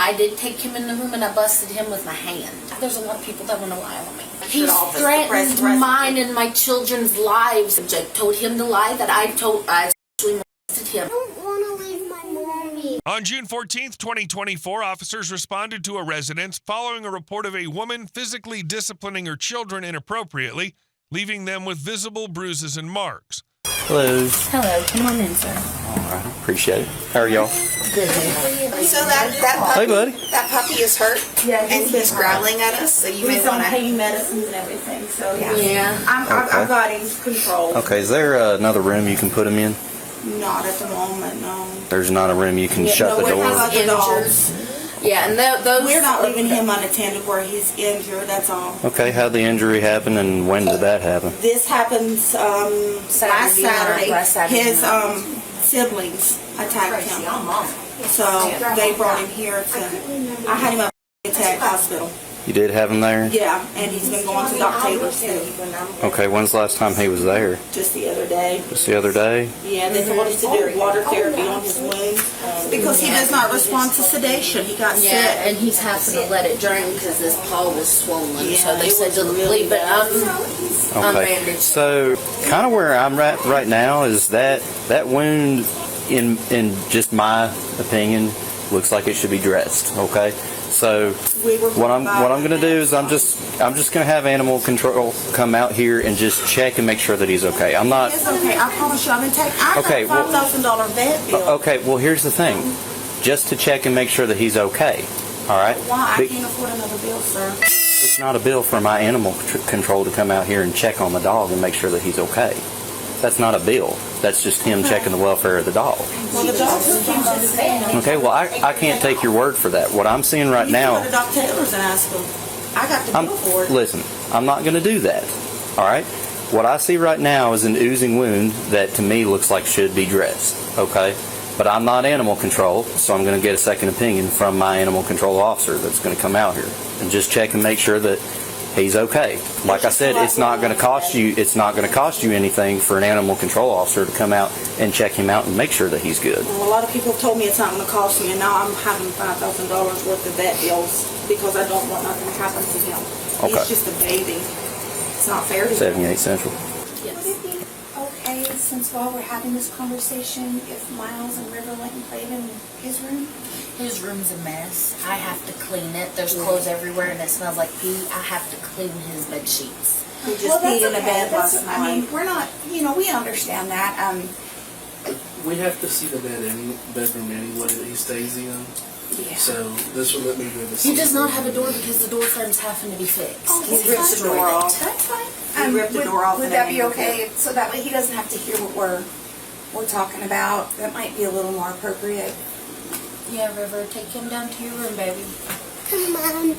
I did take him in the room and I busted him with my hand. There's a lot of people that want to lie on me. He's threatened mine and my children's lives. I told him to lie that I actually molested him. I don't want to leave my mommy. On June 14th, 2024, officers responded to a residence following a report of a woman physically disciplining her children inappropriately, leaving them with visible bruises and marks. Hello. Hello, come on in, sir. All right, appreciate it. How are y'all? Good. So that puppy, Hey, buddy. that puppy is hurt, and he's growling at us. So you may want to. Pain medicines and everything. So Yeah. I've got him controlled. Okay, is there another room you can put him in? Not at the moment, no. There's not a room you can shut the we're door? not the dogs. Yeah, and those. We're not leaving him unattended where he's injured. That's all. Okay, how'd the injury happen and when did that happen? This happens last Saturday. His night. siblings attacked him, so they brought him here to. I had him at the hospital. You did have him there? Yeah, and he's been going to Dr. Taylor's too. Okay, when's the last time he was there? Just the other day. Just the other day? Yeah, they told us to do water therapy on his wound because he does not respond to sedation. He got sick. Yeah, and he's having to let it drain because this paw was swollen. Yeah, so they it said was to really leave it Okay, unbandaged. so kind of where I'm at right now is that wound, in just my opinion, looks like it should be dressed. Okay, so what I'm going to do is I'm just going to have animal control come out here and just check and make sure that he's okay. I'm not. It's okay. I promise you, I've been taking. I got $5,000 vet bill. Okay, well here's the thing, just to check and make sure that he's okay. All right. Why? I can't afford another bill, sir. It's not a bill for my animal control to come out here and check on the dog and make sure that he's okay. That's not a bill. That's just him checking the welfare of the dog. Well, the dog refused to stand. Okay, well, I can't take your word for that. What I'm seeing right You now... can go to Dr. Taylor's and ask him. I got the bill for it. Listen, I'm not going to do that. All right? What I see right now is an oozing wound that to me looks like should be dressed. Okay? But I'm not animal control, so I'm going to get a second opinion from my animal control officer that's going to come out here and just check and make sure that he's okay. Like I said, it's not going to cost you. It's not going to cost you anything for an animal control officer to come out and check him out and make sure that he's good. Well, a lot of people have told me it's not going to cost me, and now I'm having $5,000 worth of vet bills because I don't want nothing to happen to him. Okay. He's just a baby. It's not fair to him. 78 Central. Would it be okay, since while we're having this conversation, if Miles and River went and played in his room? His room's a mess. I have to clean it. There's clothes everywhere and it smells like pee. I have to clean his bed sheets. He just peed in a bed last night. I mean, we're not, we understand that. We have to see the bedroom anyway that he stays in. Yeah. So this will let me go to see. He does not have a door because the door frame's having to be fixed. Oh, He ripped the door off. That's fine. He ripped the door off Would and that then be he okay? So that way he doesn't have to hear what we're talking about. That might be a little more appropriate. Yeah, River, take him down to your room, baby. Come on.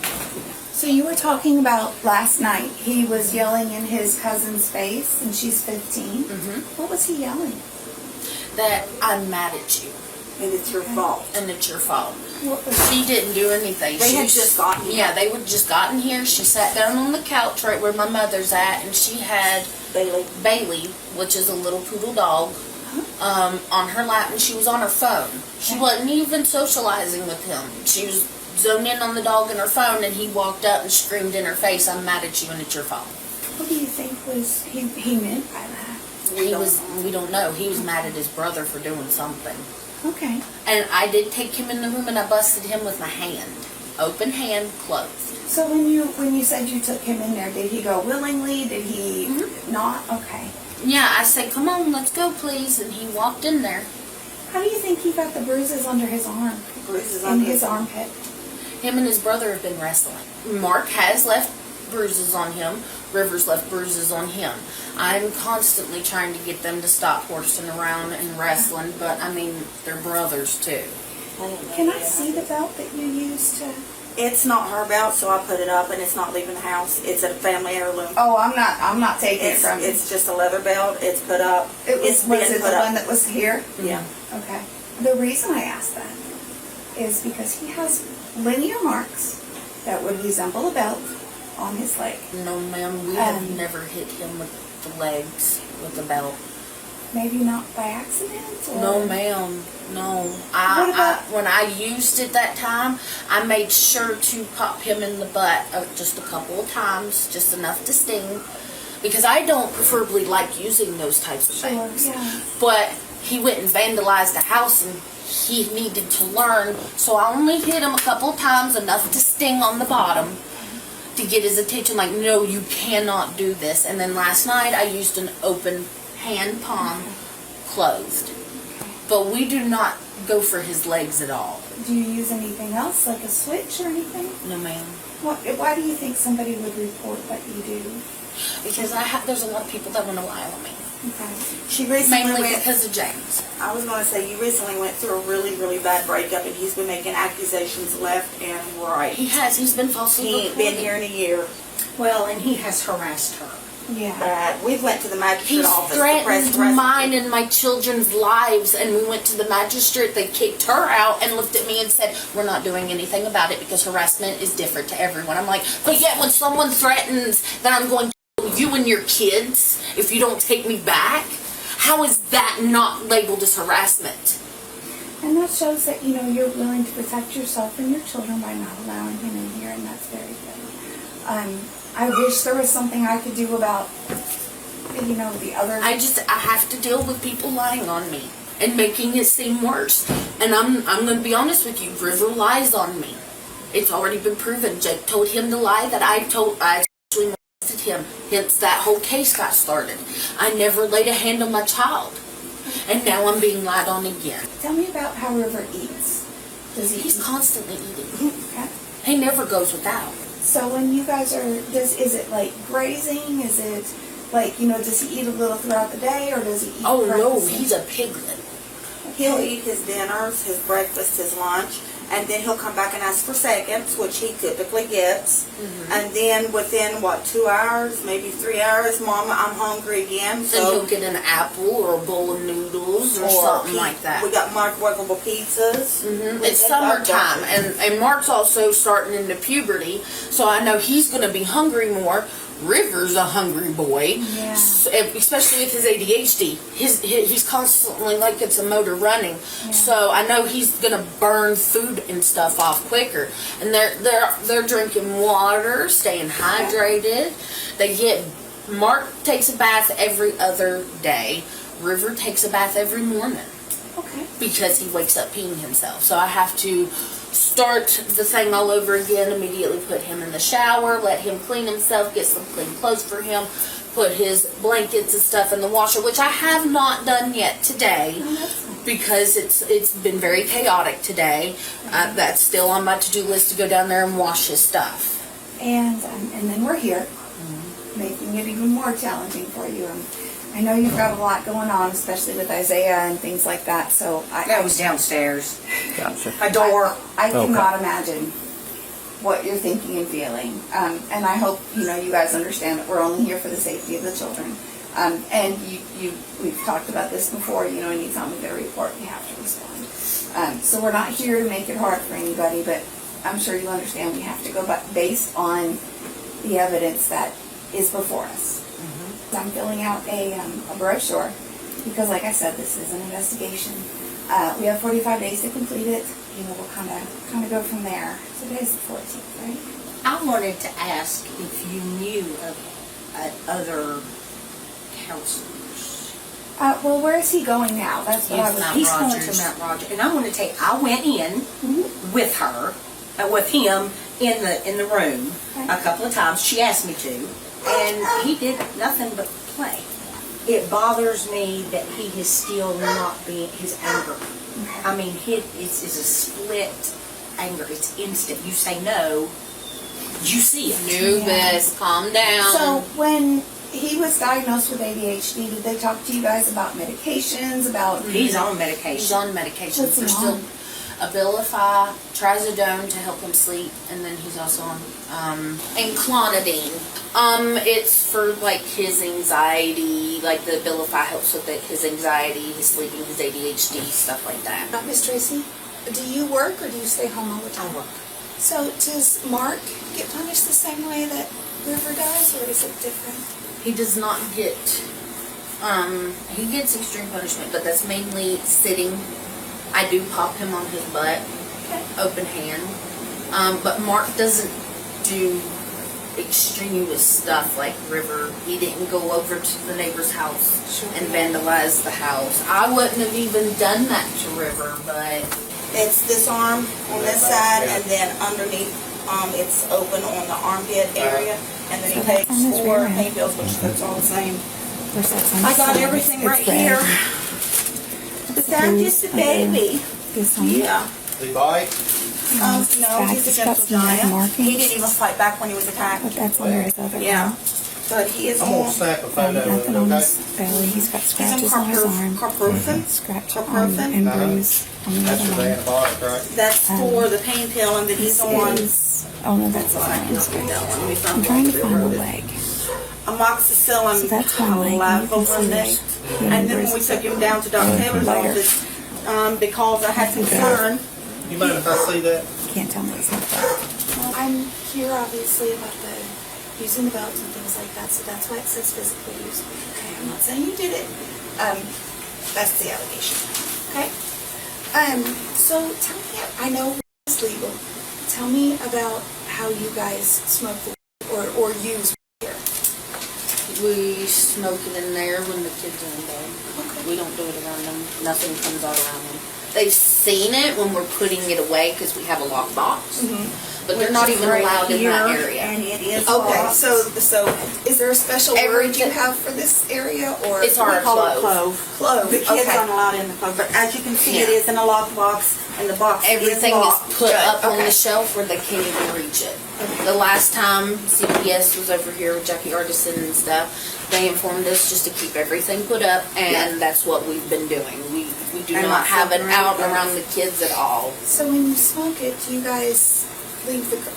So you were talking about last night. He was yelling in his cousin's face, and she's 15. Mm-hmm. What was he yelling? That I'm mad at you And it's your fault. and it's your fault. What was She didn't do anything. They She had was just gotten here. Yeah, they had just gotten here. She sat down on the couch right where my mother's at, and she had Bailey, which is a little poodle dog, on her lap, and she was on her phone. She wasn't even socializing with him. She was zoned in on the dog and her phone, and he walked up and screamed in her face, "I'm mad at you and it's your fault." What do you think was he meant by that? We don't know. He was mad at his brother for doing something. Okay. And I did take him in the room and I busted him with my hand. Open hand, closed. So when you said you took him in there, did he go willingly? Did he not? Okay. Yeah, I said, "Come on, let's go, please." And he walked in there. How do you think he got the bruises under his arm? Bruises in his armpit. Him and his brother have been wrestling. Mark has left bruises on him. River's left bruises on him. I'm constantly trying to get them to stop horsing around and wrestling, but I mean, they're brothers too. Can I see the belt that you used to? It's not her belt, so I put it up, and it's not leaving the house. It's a family heirloom. Oh, I'm not taking it from you. It's just a leather belt. It's put up. Was being it the put up. one that was here? Yeah. Okay. The reason I asked that is because he has linear marks that would resemble a belt on his leg. No, ma'am, we have never hit him with the legs with the belt. maybe not by accident? Or? No, ma'am. No. What about- When I used it that time, I made sure to pop him in the butt just a couple of times, just enough to sting, because I don't preferably like using those types of Sure, things. yeah. But he went and vandalized the house, and he needed to learn, so I only hit him a couple of times, enough to sting on the bottom to get his attention, like, no, you cannot do this. And then last night I used an open hand palm closed. But we do not go for his legs at all. Do you use anything else, like a switch or anything? No, ma'am. Why do you think somebody would report that you do? Because there's a lot of people that want to lie on me. Okay. She recently Mainly went, because of James. I was going to say, you recently went through a really, really bad breakup, and he's been making accusations left and right. He has. He's been falsely He ain't reported. been here in a year. Well, and he has harassed her. Yeah. We went to the magistrate He's office. The press threatened arrested mine him. and my children's lives, and we went to the magistrate. They kicked her out and looked at me and said, we're not doing anything about it because harassment is different to everyone. I'm like, but yet when someone threatens that I'm going to kill you and your kids if you don't take me back, how is that not labeled as harassment? And that shows that, you're willing to protect yourself and your children by not allowing him in here, and that's very good. I wish there was something I could do about, the other... I have to deal with people lying on me and making it seem worse. And I'm going to be honest with you, River lies on me. It's already been proven. Jake told him the lie that I actually molested him. Hence that whole case got started. I never laid a hand on my child. And now I'm being lied on again. Tell me about how River eats. Does he He's eat? constantly eating. Okay. He never goes without. So when you guys are, is it like grazing? Is it like, does he eat a little throughout the day, or does he eat Oh no, breakfast? he's a piglet. He'll eat his dinners, his breakfast, his lunch, and then he'll come back and ask for seconds, which he typically gets. And then within, 2 hours, maybe 3 hours, Mama, I'm hungry again. Then So he'll get an apple or a bowl of noodles or something like that. We got microwavable pizzas. It's summertime, and Mark's also starting into puberty, so I know he's going to be hungry more. River's a hungry boy, Yeah. especially with his ADHD. He's constantly like it's a motor running, so I know he's going to burn food and stuff off quicker. And they're drinking water, staying hydrated. Mark takes a bath every other day. River takes a bath every morning. Okay. Because he wakes up peeing himself. So I have to start the thing all over again, immediately put him in the shower, let him clean himself, get some clean clothes for him, put his blankets and stuff in the washer, which I have not done yet today because it's been very chaotic today. That's still on my to-do list to go down there and wash his stuff. And then we're here, making it even more challenging for you. I know you've got a lot going on, especially with Isaiah and things like that. So That was downstairs. Gotcha. A door. I Okay. cannot imagine what you're thinking and feeling. And I hope you guys understand that we're only here for the safety of the children. And we've talked about this before. Anytime we get a report, we have to respond. So we're not here to make it hard for anybody, but I'm sure you understand we have to go based on the evidence that is before us. I'm filling out a brochure because, like I said, this is an investigation. We have 45 days to complete it. We'll kind of go from there. Today's the 14th, right? I wanted to ask if you knew of other counselors. Well, where is he going now? That's what I was. He's going Rogers. to Mount Roger, and I want to tell you, I went in with her, with him in the room Okay. a couple of times. She asked me to, and he did nothing but play. It bothers me that he is still not being his anger. I mean, it's a split anger. It's instant. You say no, you see it. Nubis, calm down. So when he was diagnosed with ADHD, did they talk to you guys about medications? About He's on medication. He's on medication. What's he There's on? still Abilify, Trazodone to help him sleep, and then he's also on and Clonidine. It's for like his anxiety. Like the Abilify helps with his anxiety, his sleeping, his ADHD, stuff like that. Miss Tracy, do you work or do you stay home all the time? I work. So does Mark get punished the same way that River does, or is it different? He does not get He gets extreme punishment, but that's mainly sitting. I do pop him on his butt, open hand. But Mark doesn't do extraneous stuff like River. He didn't go over to the neighbor's house and vandalize the house. I wouldn't have even done that to River, but It's this arm on this side, and then underneath, it's open on the armpit area, and then he takes 4 pain pills, which that's all the same. I got everything right here. But that's just a baby. Yeah. The bite? No, he's a gentle giant. He didn't even fight back when he was attacked. But that's under his other Yeah. But he is I'm gonna on snap a photo of nothing it, on okay? his belly. He's got he's scratches on on his arm. carprofen. Scratch Carprofen. and bruise on the That's other for the one. antibiotic, right? That's for the pain pill, and then he's on Oh no, that's his arm. I'm trying to find the leg. amoxicillin So that's one leg. You can see there's and then when we took him down to Dr. Taylor's Later. office, because I had concern, You mind if I see that? Can't tell me it's not that. Well, I'm here obviously about the using the belts and things like that, so that's why it says physically used. Okay, I'm not saying you did it. That's the allegation. Okay. So tell me, I know it's legal. Tell me about how you guys smoke the or use here. we smoke it in there when the kids are in bed. Okay. We don't do it around them. Nothing comes out around them. They've seen it when we're putting it away because we have a locked box. But they're not even allowed in that area. and it is Okay, locked. so is there a special word you Everything- have for this area, or It's our We call it clove. clove? The kids Okay. aren't allowed in the clove, but as you can see, it Yeah. is in a locked box, and the box Everything is is locked. put up on Okay. the shelf where they can't even reach it. The last time CPS was over here with Jackie Artisan and stuff, they informed us just to keep everything put up, and that's what we've been doing. We do And not not have it out separate around the kids at all. So when you smoke it, do you guys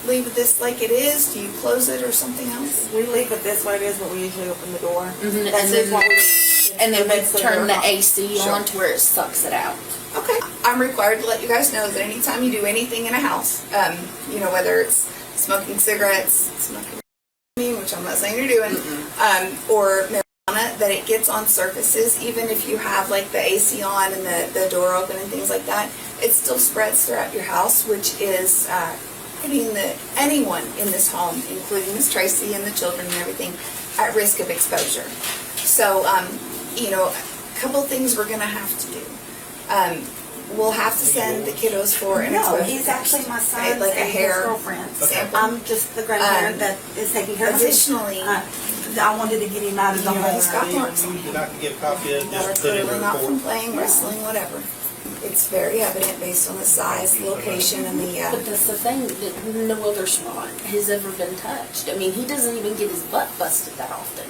leave this like it is? Do you close it or something else? We leave it this way, it is, but we usually open the door. Mhm, That's and then- what we And then we That's turn the door. AC on to where it sucks it out. Okay. I'm required to let you guys know that anytime you do anything in a house, whether it's smoking cigarettes, smoking weed, which I'm not saying you're doing, or marijuana, that it gets on surfaces, even if you have like the AC on and the door open and things like that, it still spreads throughout your house, which is putting anyone in this home, including Miss Tracy and the children and everything, at risk of exposure. So, a couple things we're gonna have to do. We'll have to send the kiddos for an No, exposure he's test, actually my okay, son's like a and his hair girlfriend's. sample. I'm just the grandparent that is taking care of him. Additionally, I wanted to get him out of the home. he's got marks on him That I can get a copy of, that are just put it in clearly the not from report. playing, wrestling, whatever. It's very evident based on the size, the location, and the, But that's the thing, that no other spot has ever been touched. I mean, he doesn't even get his butt busted that often.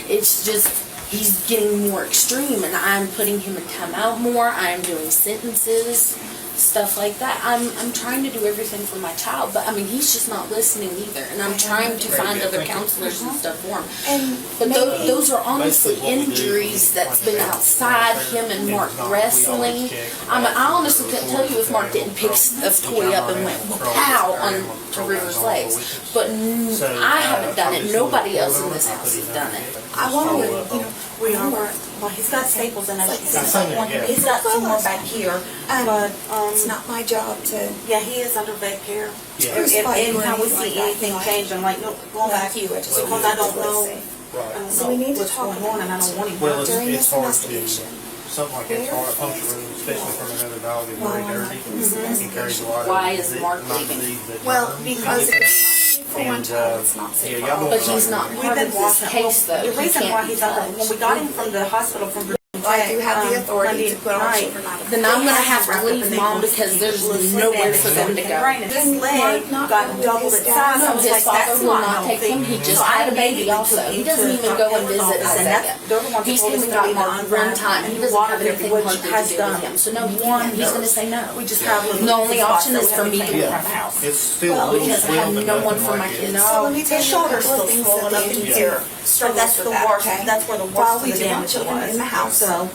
It's just, he's getting more extreme, and I'm putting him in timeout more. I'm doing sentences, stuff like that. I'm trying to do everything for my child, but I mean, he's just not listening either. And I'm trying to find other counselors and stuff for him. and But maybe- those are honestly Basically what we do injuries that's been outside him and Mark wrestling. I mean, I honestly couldn't tell you if Mark didn't pick a toy up and went pow on to River's legs. But I haven't done it. Nobody else in this house has done it. I want to, Remember, well, he's got staples in it. Yeah. He's got some more back here, but, it's not my job to. yeah, he is under vet care. Yeah. If anytime we Anything like see that, anything like- change, I'm like, no, going back to you, just because I don't know Right. So we need to what's talk going on, and I don't want him Well, hurt. during it's this hard to, investigation. something like that's hard to puncture room, especially from another dog, is very dirty. He carries a lot of. Why is Mark not leaving? disease, but Well, germs. because it's not safe for one And, child, it's not safe yeah, for y'all all. don't- But he's not We've part been of this watching, case, though. the He reason can't why be he's under, touched. when we got him from the hospital from Virginia, I do have the authority Monday to put on night, children out of Then I'm gonna have to leave Mom because there's nowhere for them to go. His leg got doubled its size. No, I was his like, father that's will not not take healthy. him. He just So I had a baby immediately also. took He him doesn't to even Dr. go and Taylor's visit office, and Isaiah. that's- they're the ones who He's told us even to got leave Mark him one on time. He and doesn't water have anything which hardly to has do done. with him. So no, he One can't. He's gonna say no. We just have little. The only spots option that is we for have me to to take leave from the the house. It's still Well, a little because I have swell, but no one nothing for my like kids. it. So let me tell His you a shoulder's couple of still things swollen that up the in agency here. struggles That's with the that, worst, okay? that's where the While worst we of the do want damage children in the was. house, So,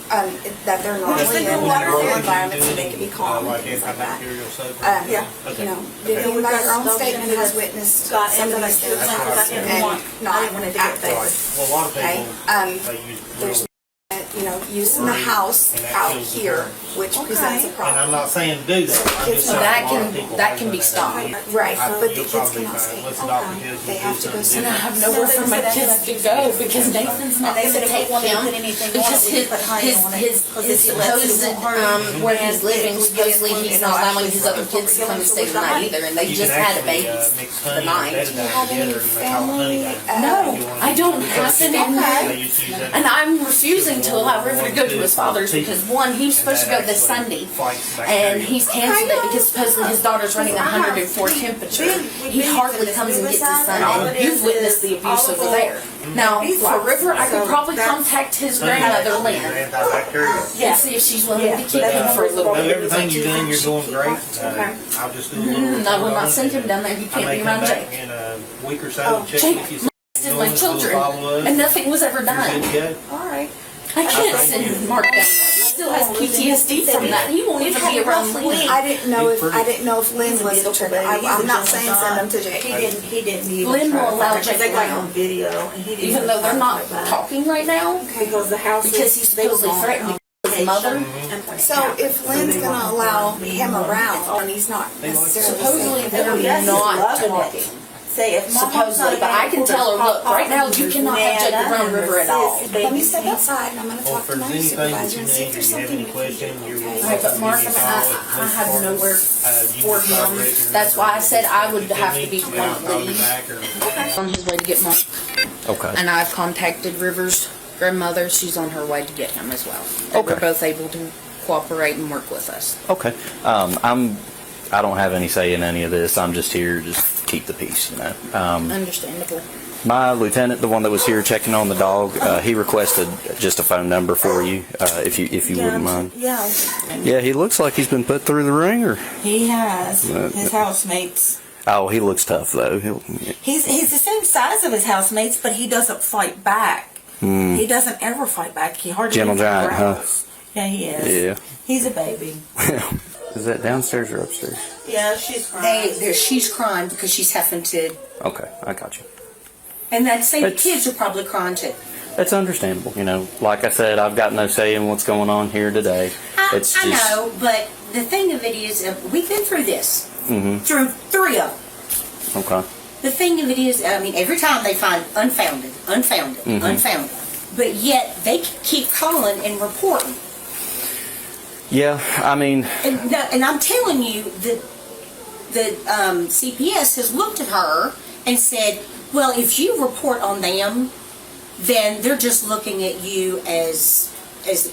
that they're not Just in in the a water natural here. environment so they can be calm and Like things like that. antibacterial soap. yeah. Okay. Vivian, by her own Those statement, that has witnessed got some into of that these kids' things house, I didn't and want, I not didn't want it to get active. there. Right. Well, a lot of Okay, people, they use there's real using the house out here, which presents a And problem. I'm not saying do that. I'm just saying That a lot of can- people that have can done be that stopped. out here. Right, I but think the you'll kids probably cannot find, stay. let's adopt the kids. They have to go And I somewhere. have nowhere for my kids to go because Nathan's not going to take them because his supposed where he's living, supposedly he's not allowing his other kids to come and stay the night either, and they You just can had a actually, baby mix the honey and night. betadine together and make all the honey out. No, I don't have to name They used to use that. And I'm refusing to allow River to go to his father's because one, he was supposed to go this Sunday, and he's canceled it because supposedly his daughter's running 104 temperature. He hardly comes and gets his son in. You've witnessed the abuse over there. Now, for River, I could probably contact his grandmother, Lynn, Antibacterial. and see if she's willing to keep him for a little No, bit. everything you've done, you're doing great. I'll just do a little. I will not send him down there. He I can't may be come around back Jake. in a week or so, check Jake with you. Did my children, Follow up. and nothing was ever You're done. good to go. Alright. I can't send Mark down there. He still has PTSD from that. He won't even be around Lynn. I didn't know if Lynn was the trigger. I'm not saying send them to Jake. He didn't even. Lynn will try to allow find her, 'cause Jake they got it around. on video, and he didn't Even though they're even not fight back. talking right now, Because the house because he's supposedly threatening his mother. So if Lynn's gonna allow him around and he's not necessarily Supposedly safe, they're not talking. Say if Supposedly, but I can tell her, look, right now you cannot have Jake around River at all. let me step outside and I'm gonna Well, talk if to my there's anything that supervisor you and see if need or there's you have something any we can do. questions, you're Okay. Right, but Mark, I have nowhere for him. That's why I said I would have to be the one to leave. On his way to get Mark. Okay. And I've contacted River's grandmother. She's on her way to get him as well. And Okay. we're both able to cooperate and work with us. Okay. I don't have any say in any of this. I'm just here to just keep the peace, you know. Understandable. My lieutenant, the one that was here checking on the dog, he requested just a phone number for you, if you wouldn't mind. Yeah, Yeah, he looks like he's been put through the ringer. he has. His housemates. Oh, he looks tough though. He's the same size of his housemates, but he doesn't fight back. He doesn't ever fight back. He hardly Gentle even giant, huh? growls. Yeah, he is. Yeah. He's a baby. Is that downstairs or upstairs? Yeah, she's crying. She's crying because she's having to, Okay, I got you. and I'd say the It's- kids are probably crying too. It's understandable, you know. Like I said, I've got no say in what's going on here today. It's I just know, but the thing of it is, we've been through this. Mhm. Through 3 of them. okay. The thing of it is, I mean, every time they find unfounded, unfounded, but yet they keep calling and reporting. Yeah, I mean, And I'm telling you that the CPS has looked at her and said, well, if you report on them, then they're just looking at you as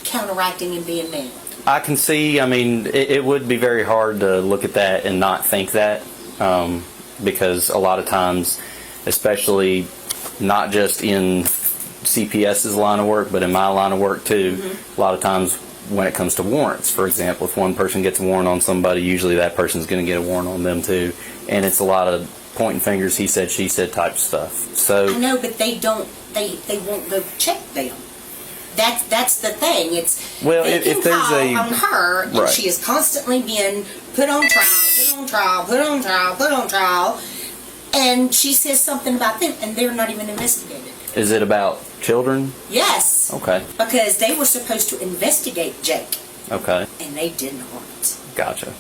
counteracting and being mean. I can see. I mean, it would be very hard to look at that and not think that, because a lot of times, especially not just in CPS's line of work, but in my line of work too, a lot of times when it comes to warrants, for example, if one person gets a warrant on somebody, usually that person's going to get a warrant on them too, and it's a lot of pointing fingers, he said, she said type stuff. I So know, but they don't. They won't go check them. That's the thing. It's Well, they if can there's call a- on her, and Right. she has constantly been put on trial, and she says something about them, and they're not even investigated. is it about children? Yes, Okay, because they were supposed to investigate Jake, okay, and they did not. gotcha.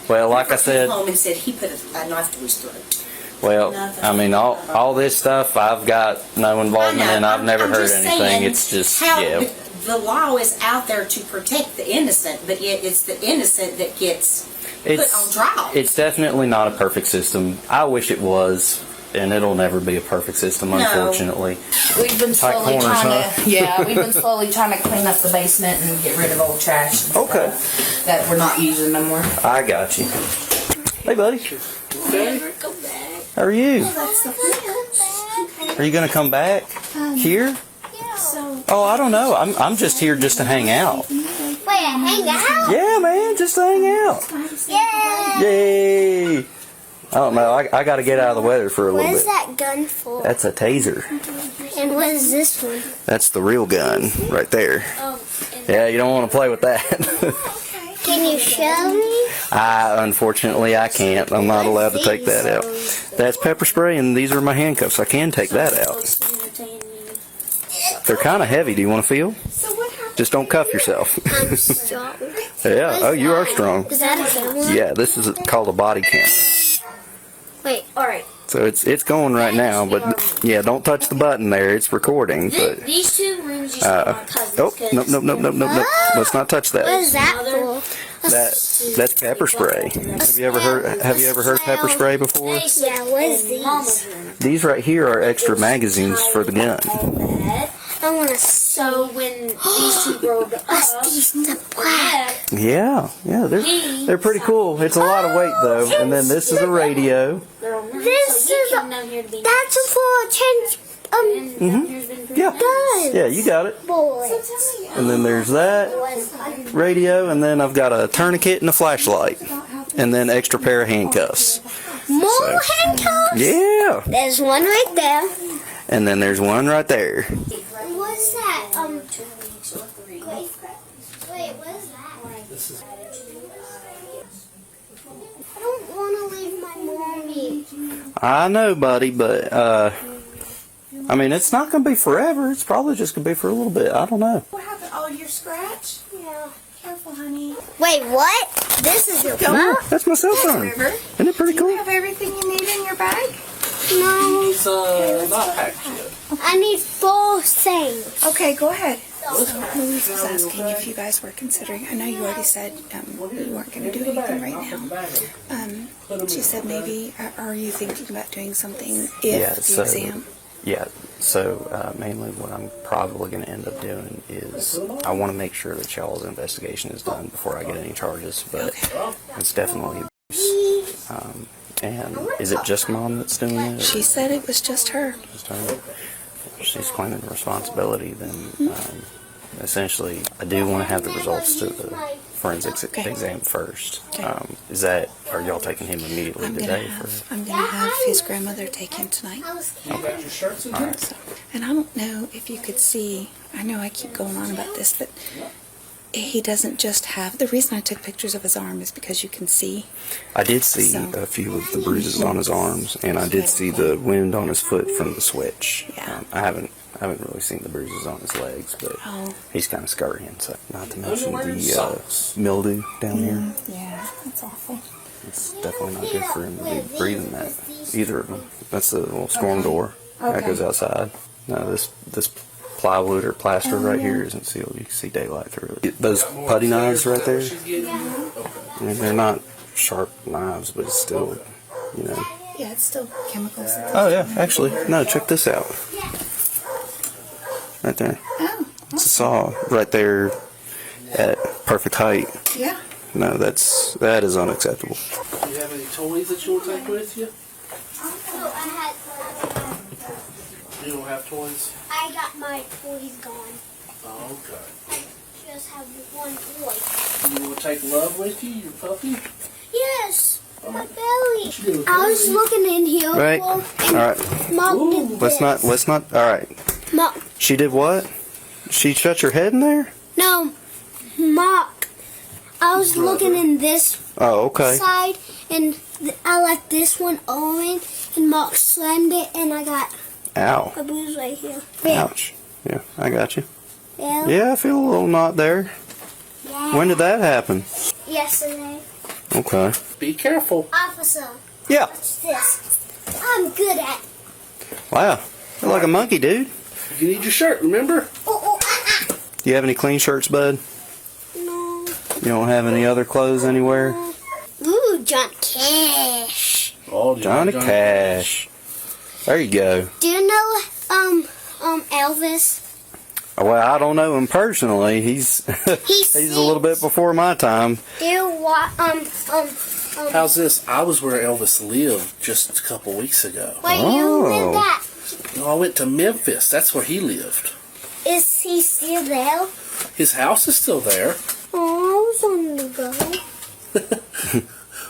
Well, like I said, Came home and said he put a knife to his throat. well, I mean, all this stuff I've got no involvement in. I've never I'm heard just anything. saying It's just, how yeah. the law is out there to protect the innocent, but yet it's the innocent that gets put on trial. It's definitely not a perfect system. I wish it was, and it'll never be a perfect system, unfortunately. We've been Tight slowly corners, trying huh? to, yeah, we've been slowly trying to clean up the basement and get rid of old trash and Okay. stuff that we're not using no more. I got you. Hey, buddy. Never go back. How are you? That's the Are you going to come back here? So, Oh, I don't know. I'm just here just to hang out. wait, hang out? Yeah, man, just to hang out. Yeah. Yay! I don't know. I got to get out of the weather for a What little is bit. that gun for? That's a taser. And what is this one? That's the real gun right there. Oh, Yeah, you don't want to play with that. can you show me? Unfortunately, I can't. I'm not allowed to take that out. That's pepper spray, and these are my handcuffs. I can take that out. They're kind of heavy. Do you want to feel? So what happened Just don't cuff yourself. I'm strong. Yeah. Oh, you are strong. Is that a good one? Yeah, this is called a body camera. Wait, alright. So it's going right now, but yeah, don't touch the button there. It's recording. But These 2 rooms used to be my cousins. oh, no. Let's not touch that. What is that for? That's pepper spray. Have you ever heard pepper spray before? Yeah, what is these? These right here are extra magazines for the gun. I want to. So when these 2 grow up, these the black. Yeah, they're pretty cool. It's a lot of weight though. And then this is a radio. This is that's for change. Yeah. Guns. Yeah, you got it. Boys. And then there's that radio, and then I've got a tourniquet and a flashlight, and then extra pair of handcuffs. More handcuffs. Yeah. There's one right there. And then there's one right there. What's that? 2 weeks or 3. Wait, what is that? I don't want to leave my mommy. I know, buddy, but I mean, it's not going to be forever. It's probably just going to be for a little bit. I don't know. What happened? Oh, your scratch? Yeah. Careful, honey. Wait, what? This is your phone? That's my cell phone. River. Isn't it pretty Do cool? you have everything you need in your bag? No. He's not packed yet. I need 4 things. Okay, go ahead. Louise was asking if you guys were considering. I know you already said you weren't going to do anything right now. She said maybe. Are you thinking about doing something if the exam? Yeah, so mainly what I'm probably going to end up doing is I want to make sure that y'all's investigation is done before I get any charges, but it's definitely abuse. And is it just Mom that's doing it? She said it was just her. Just her? If she's claiming responsibility, then essentially I do want to have the results to the forensics exam first. Are y'all taking him immediately today? I'm gonna have his grandmother take him tonight. Okay. All right. So, and I don't know if you could see. I know I keep going on about this, but he doesn't just have. The reason I took pictures of his arm is because you can see. I did see a few of the bruises on his arms, and I did see the wound on his foot from the switch. Yeah. I haven't really seen the bruises on his legs, but he's kind of scurrying. So, not to mention the mildew down here. Yeah, that's awful. It's definitely not good for him to be breathing that. Either of them. That's the little storm door that goes outside. No, this plywood or plaster right here isn't sealed. You can see daylight through it. Those putty knives right there, I mean, they're not sharp knives, but it's still, you know. Yeah, it's still chemicals. Oh yeah, actually, no. Check this out. Right there. Oh. It's a saw right there at perfect height. Yeah. No, that is unacceptable. Do you have any toys that you will take with you? Oh, I had. You don't have toys? I got my toys gone. Oh, okay. I just have one toy. You want to take Love with you, your puppy? Yes, my belly. She did I was looking in here. Right. All right. Mom did this. Let's not. All right. Mom. She did what? She shut your head in there? No, Mark. I was looking in this Oh, okay. side, and I left this one on, and Mark slammed it, and I got Ow. a bruise right here. Ouch. Yeah, I got you. Yeah. Yeah, I feel a little knot there. Yeah. When did that happen? Yesterday. Okay. Be careful. Officer, Yeah. watch this. I'm good at. Wow. You're like a monkey, dude. You need your shirt, remember? Do you have any clean shirts, bud? No. You don't have any other clothes anywhere? Ooh, John Cash. Oh, Johnny Cash. There you go. Do you know Elvis? Well, I don't know him personally. He's he's a little bit before my time. Do you what How's this? I was where Elvis lived just a couple weeks ago. where you live at? No, I went to Memphis. That's where he lived. Is he still there? His house is still there. Oh, I was on the go.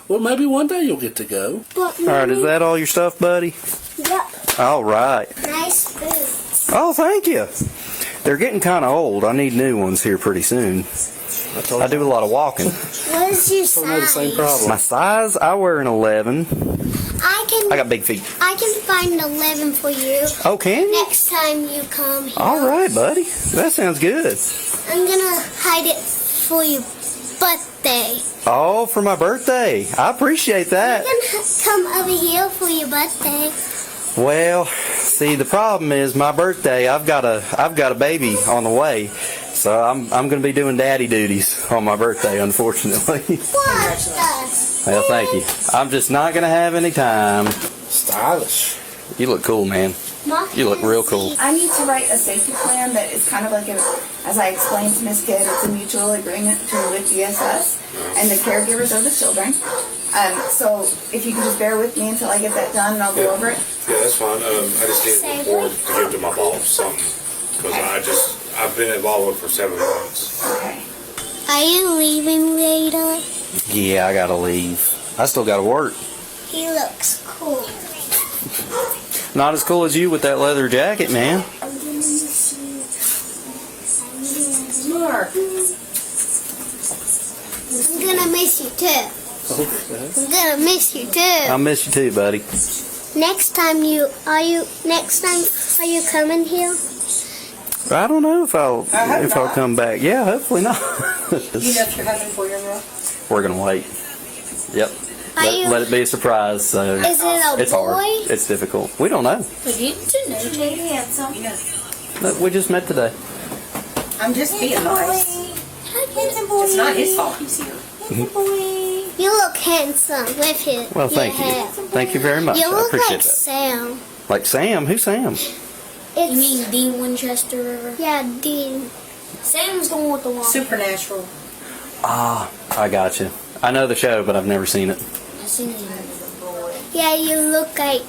Well, maybe one day you'll get to go. But All right, is that all your stuff, buddy? Yep. All right. Nice boots. Oh, thank you. They're getting kind of old. I need new ones here pretty soon. I do a lot of walking. What is your I the same size? problem. My size, I wear an 11. I got big feet. I can find an 11 for you Oh, can you? next time you come here. All right, buddy. That sounds good. I'm gonna hide it for your birthday. Oh, for my birthday. I appreciate that. I'm gonna come over here for your birthday. Well, see, the problem is my birthday. I've got a baby on the way, so I'm going to be doing daddy duties on my birthday, unfortunately. What? Well, thank you. I'm just not going to have any time. Stylish. You look cool, man. You look real cool. I need to write a safety plan that is kind of like, as I explained to Miss Kidd, it's a mutual agreement between the DSS and the caregivers of the children. So if you can just bear with me until I get that done and I'll go over it. Yeah, that's fine. I just need a report to give to my boss, something. Because I've been involved with it for 7 months. Okay. Are you leaving later? Yeah, I got to leave. I still got to work. He looks cool. Not as cool as you with that leather jacket, man. I'm gonna miss you. Mark. I'm gonna miss you too. I'm gonna miss you too. I miss you too, buddy. Next time are you coming here? I don't know if I'll come back. Yeah, hopefully not. You know if you're having for your girl? We're gonna wait. Yep. Let it be a surprise. So Is it a it's boy? hard. It's difficult. We don't know. But you do know, J.D. handsome. Look, we just met today. I'm just being nice. It's not his fault he's here. You look handsome with his Well, thank you. hair. Thank you very much. You I look appreciate like that. Sam. Like Sam? Who's Sam? You mean Dean Winchester River? Yeah, Dean. Sam's the one with the long Supernatural. Ah, I got you. I know the show, but I've never seen it. I've seen him as a boy. Yeah, you look like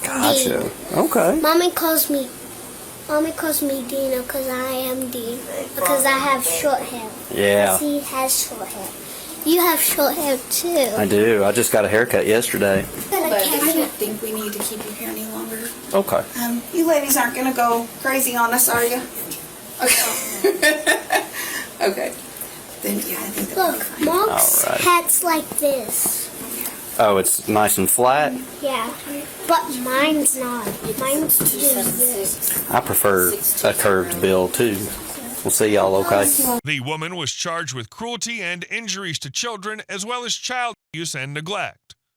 Gotcha. Dean. Okay. Mommy calls me Dina because I am Dean. Because I have short hair. Yeah, He has short hair. You have short hair too. I do. I just got a haircut yesterday. Gonna But catch I you. don't think we need to keep you here any longer. Okay. You ladies aren't going to go crazy on us, are you? Okay. Okay. Then, yeah, I think that'll be Look, fine. Mark's All right. hat's like this. Oh, it's nice and flat. Yeah, but mine's not. Mine's too this. I prefer a curved bill too. We'll see y'all, okay? The woman was charged with cruelty and injuries to children, as well as child abuse and neglect.